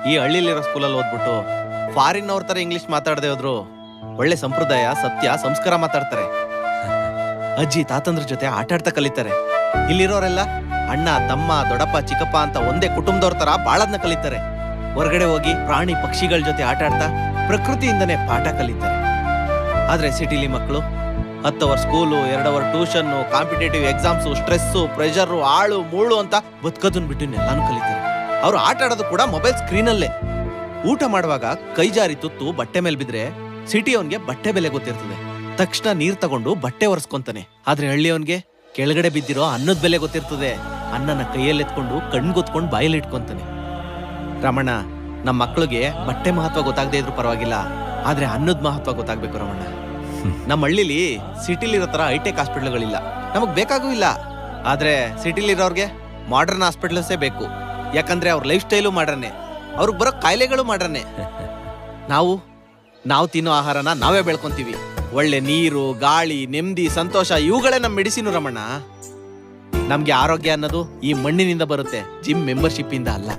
ಈ ಹಳ್ಳಿಲಿರೋ ಸ್ಕೂಲಲ್ಲಿ ಓದ್ಬಿಟ್ಟು ಫಾರಿನ್ ಅವ್ರ ತರ ಇಂಗ್ಲಿಷ್ ಮಾತಾಡದೆ ಹೋದ್ರು ಒಳ್ಳೆ ಸಂಪ್ರದಾಯ, ಸತ್ಯ, ಸಂಸ್ಕಾರ ಮಾತಾಡ್ತಾರೆ. ಅಜ್ಜಿ ತಾತಂದ್ರ ಜೊತೆ ಆಟ ಆಡ್ತಾ ಕಲಿತಾರೆ. ಇಲ್ಲಿರೋರೆಲ್ಲ ಅಣ್ಣ, ತಮ್ಮ, ದೊಡ್ಡಪ್ಪ, ಚಿಕ್ಕಪ್ಪ ಅಂತ ಒಂದೇ ಕುಟುಂಬದವ್ರ ತರ ಬಾಳದ್ನ ಕಲಿತಾರೆ. ಹೊರಗಡೆ ಹೋಗಿ ಪ್ರಾಣಿ ಪಕ್ಷಿಗಳ ಜೊತೆ ಆಟ ಆಡ್ತಾ ಪ್ರಕೃತಿಯಿಂದನೇ ಪಾಠ ಕಲಿತಾರೆ. ಆದ್ರೆ ಸಿಟಿಲಿ ಮಕ್ಕಳು 10 hour school, 2 hour tuition, competitive exams, stress, pressure, ಆಳು ಮೂಳು ಅಂತ ಬದುಕೋದನ್ ಬಿಟ್ಟು ಎಲ್ಲಾನು ಕಲಿತಾರೆ. ಅವ್ರು ಆಟ ಆಡೋದು ಕೂಡ ಮೊಬೈಲ್ ಸ್ಕ್ರೀನಲ್ಲೇ. ಊಟ ಮಾಡುವಾಗ ಕೈ ಜಾರಿ ತುತ್ತು ಬಟ್ಟೆ ಮೇಲೆ ಬಿದ್ರೆ ಸಿಟಿ ಅವನ್ಗೆ ಬಟ್ಟೆ ಬೆಲೆ ಗೊತ್ತಿರ್ತದೆ. ತಕ್ಷಣ ನೀರ್ ತಗೊಂಡು ಬಟ್ಟೆ ಒರೆಸ್ಕೊಂತಾನೆ. ಆದ್ರೆ ಹಳ್ಳಿಯವನ್ಗೆ ಕೆಳಗಡೆ ಬಿದ್ದಿರೋ ಅನ್ನದ ಬೆಲೆ ಗೊತ್ತಿರ್ತದೆ. ಅನ್ನನ ಕೈಯಲ್ಲಿ ಎತ್ಕೊಂಡು ಕಣ್ಗೊತ್ಕೊಂಡು ಬಾಯಲ್ಲಿ ಇಟ್ಕೊಂತಾನೆ. ರಮಣ, ನಮ್ಮ ಮಕ್ಳಿಗೆ ಬಟ್ಟೆ ಮಹತ್ವ ಗೊತ್ತಾಗದೇ ಇದ್ರು ಪರವಾಗಿಲ್ಲ, ಆದ್ರೆ ಅನ್ನದ ಮಹತ್ವ ಗೊತ್ತಾಗ್ಬೇಕು ರಮಣ. ನಮ್ಮ ಹಳ್ಳಿಲಿ ಸಿಟಿಲಿರೋ ತರ ಹೈಟೆಕ್ ಹಾಸ್ಪಿಟ್ಲ್ಗಳಿಲ್ಲ, ನಮಗ್ ಬೇಕಾಗೂ ಇಲ್ಲ. ಆದ್ರೆ ಸಿಟಿಲಿರೋರ್ಗೆ ಮಾಡರ್ನ್ ಹಾಸ್ಪಿಟ್ಲ್ಸೇ ಬೇಕು. ಯಾಕಂದ್ರೆ ಅವ್ರ ಲೈಫ್ ಸ್ಟೈಲು ಮಾಡ್ರನೆ, ಅವ್ರಿಗೆ ಬರೋ ಕಾಯಿಲೆಗಳು ಮಾಡ್ರನೆ. ನಾವು ತಿನ್ನೋ ಆಹಾರನ ನಾವೇ ಬೆಳ್ಕೊಂತೀವಿ. ಒಳ್ಳೆ ನೀರು, ಗಾಳಿ, ನೆಮ್ಮದಿ, ಸಂತೋಷ ಇವುಗಳೇ ನಮ್ಮ ಮೆಡಿಸಿನು ರಮಣ. ನಮ್ಗೆ ಆರೋಗ್ಯ ಅನ್ನೋದು ಈ ಮಣ್ಣಿನಿಂದ ಬರುತ್ತೆ, ಜಿಮ್ ಮೆಂಬರ್ಶಿಪ್ ಇಂದ ಅಲ್ಲ.